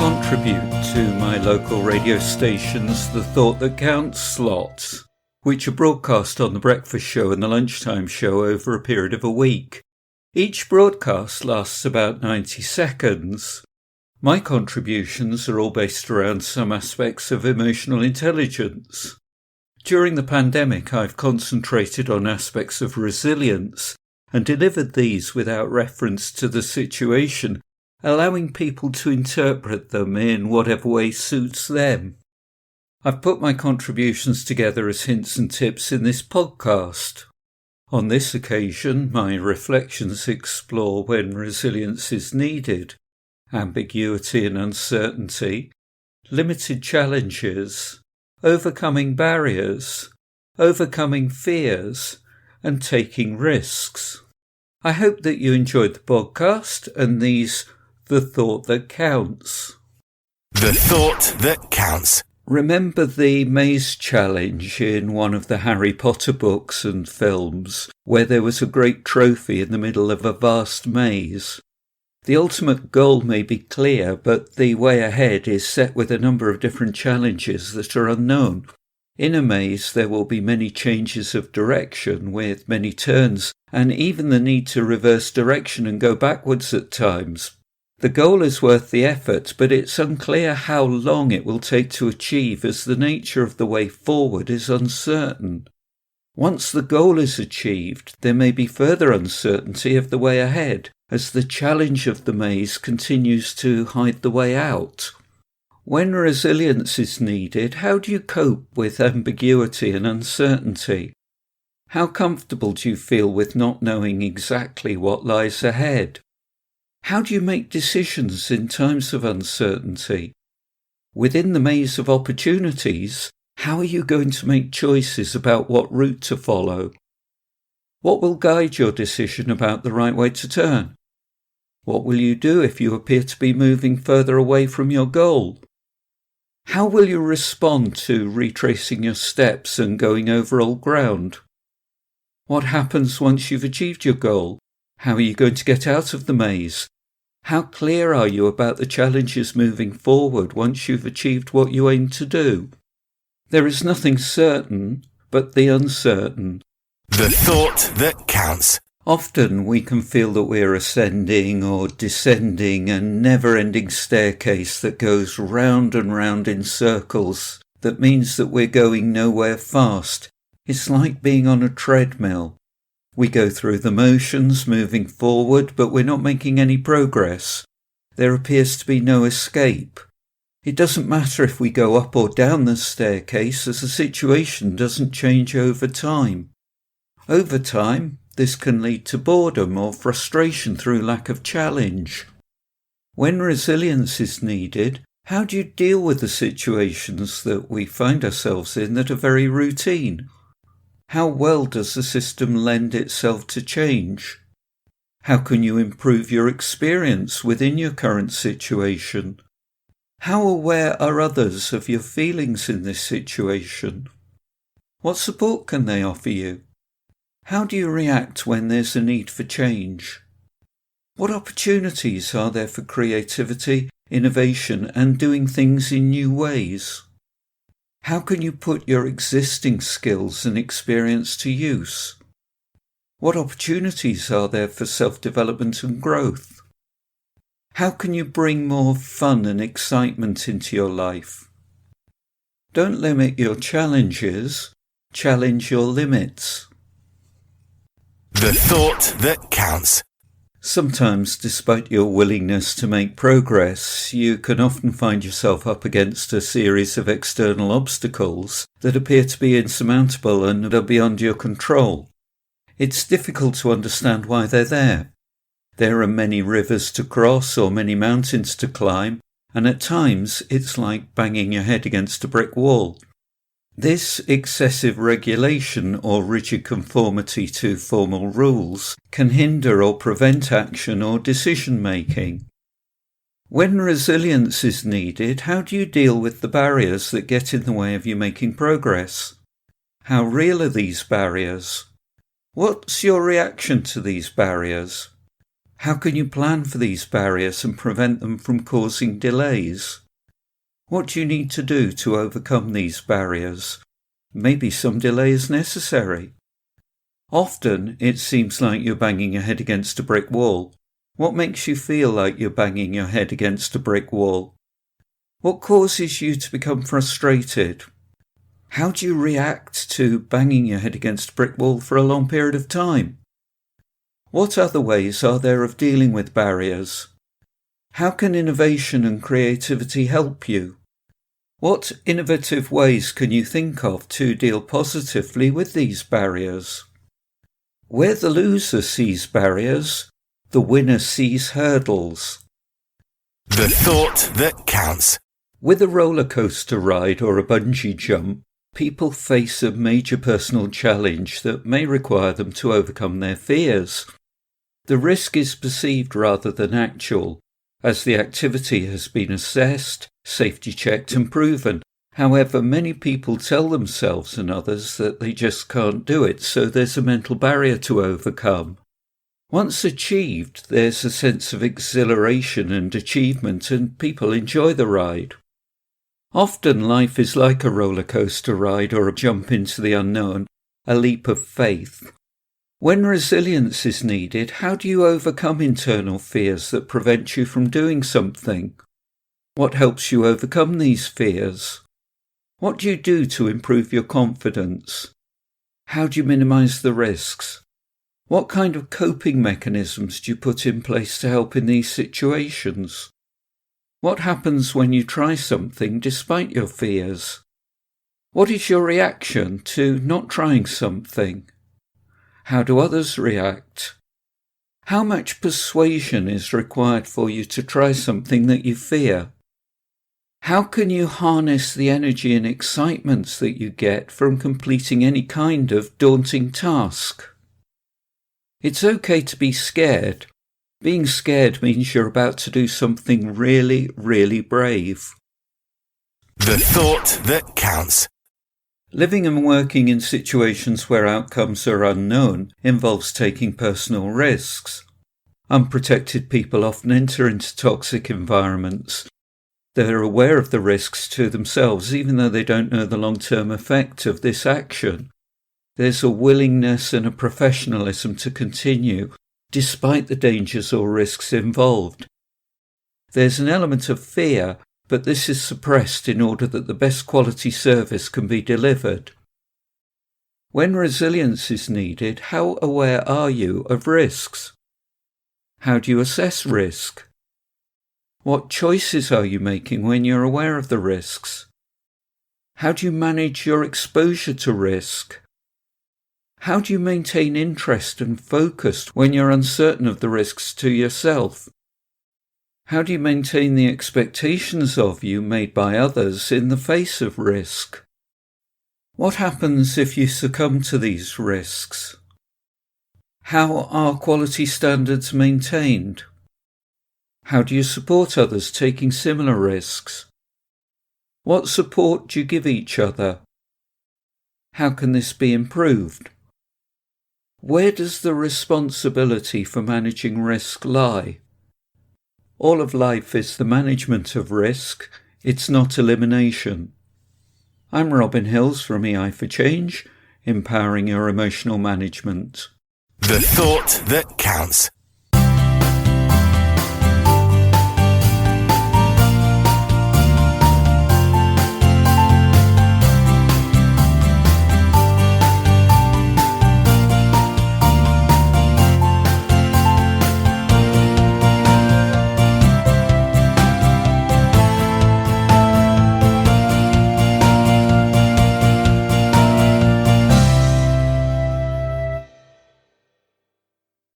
contribute to my local radio station's The Thought That Counts slots, which are broadcast on the breakfast show and the lunchtime show over a period of a week. Each broadcast lasts about 90 seconds. My contributions are all based around some aspects of emotional intelligence. During the pandemic, I've concentrated on aspects of resilience and delivered these without reference to the situation, allowing people to interpret them in whatever way suits them. I've put my contributions together as hints and tips in this podcast. On this occasion, my reflections explore when resilience is needed, ambiguity and uncertainty, limited challenges, overcoming barriers, overcoming fears, and taking risks. I hope that you enjoyed the podcast and these The Thought That Counts. The Thought That Counts. Remember the maze challenge in one of the Harry Potter books and films, where there was a great trophy in the middle of a vast maze? The ultimate goal may be clear, but the way ahead is set with a number of different challenges that are unknown. In a maze, there will be many changes of direction with many turns, and even the need to reverse direction and go backwards at times. The goal is worth the effort, but it's unclear how long it will take to achieve, as the nature of the way forward is uncertain. Once the goal is achieved, there may be further uncertainty of the way ahead, as the challenge of the maze continues to hide the way out. When resilience is needed, how do you cope with ambiguity and uncertainty? How comfortable do you feel with not knowing exactly what lies ahead? How do you make decisions in times of uncertainty? Within the maze of opportunities, how are you going to make choices about what route to follow? What will guide your decision about the right way to turn? What will you do if you appear to be moving further away from your goal? How will you respond to retracing your steps and going over old ground? What happens once you've achieved your goal? How are you going to get out of the maze? How clear are you about the challenges moving forward once you've achieved what you aim to do? There is nothing certain but the uncertain. The Thought That Counts. Often we can feel that we're ascending or descending a never-ending staircase that goes round and round in circles. That means that we're going nowhere fast. It's like being on a treadmill. We go through the motions, moving forward, but we're not making any progress. There appears to be no escape. It doesn't matter if we go up or down the staircase, as the situation doesn't change over time. Over time, this can lead to boredom or frustration through lack of challenge. When resilience is needed, how do you deal with the situations that we find ourselves in that are very routine? How well does the system lend itself to change? How can you improve your experience within your current situation? How aware are others of your feelings in this situation? What support can they offer you? How do you react when there's a need for change? What opportunities are there for creativity, innovation, and doing things in new ways? How can you put your existing skills and experience to use? What opportunities are there for self-development and growth? How can you bring more fun and excitement into your life? Don't limit your challenges, challenge your limits. The Thought That Counts. Sometimes, despite your willingness to make progress, you can often find yourself up against a series of external obstacles that appear to be insurmountable and are beyond your control. It's difficult to understand why they're there. There are many rivers to cross or many mountains to climb, and at times it's like banging your head against a brick wall. This excessive regulation or rigid conformity to formal rules can hinder or prevent action or decision-making. When resilience is needed, how do you deal with the barriers that get in the way of you making progress? How real are these barriers? What's your reaction to these barriers? How can you plan for these barriers and prevent them from causing delays? What do you need to do to overcome these barriers? Maybe some delay is necessary. Often it seems like you're banging your head against a brick wall. What makes you feel like you're banging your head against a brick wall? What causes you to become frustrated? How do you react to banging your head against a brick wall for a long period of time? What other ways are there of dealing with barriers? How can innovation and creativity help you? What innovative ways can you think of to deal positively with these barriers? Where the loser sees barriers, the winner sees hurdles. The thought that counts. With a roller coaster ride or a bungee jump, people face a major personal challenge that may require them to overcome their fears. The risk is perceived rather than actual, as the activity has been assessed, safety checked and proven. However, many people tell themselves and others that they just can't do it, so there's a mental barrier to overcome. Once achieved, there's a sense of exhilaration and achievement, and people enjoy the ride. Often life is like a roller coaster ride or a jump into the unknown, a leap of faith. When resilience is needed, how do you overcome internal fears that prevent you from doing something? What helps you overcome these fears? What do you do to improve your confidence? How do you minimize the risks? What kind of coping mechanisms do you put in place to help in these situations? What happens when you try something despite your fears? What is your reaction to not trying something? How do others react? How much persuasion is required for you to try something that you fear? How can you harness the energy and excitement that you get from completing any kind of daunting task? It's okay to be scared. Being scared means you're about to do something really, really brave. The thought that counts. Living and working in situations where outcomes are unknown involves taking personal risks. Unprotected people often enter into toxic environments. They're aware of the risks to themselves, even though they don't know the long-term effect of this action. There's a willingness and a professionalism to continue, despite the dangers or risks involved. There's an element of fear, but this is suppressed in order that the best quality service can be delivered. When resilience is needed, how aware are you of risks? How do you assess risk? What choices are you making when you're aware of the risks? How do you manage your exposure to risk? How do you maintain interest and focus when you're uncertain of the risks to yourself? How do you maintain the expectations of you made by others in the face of risk? What happens if you succumb to these risks? How are quality standards maintained? How do you support others taking similar risks? What support do you give each other? How can this be improved? Where does the responsibility for managing risk lie? All of life is the management of risk, it's not elimination. I'm Robin Hills from EI for Change, empowering your emotional management. The thought that counts.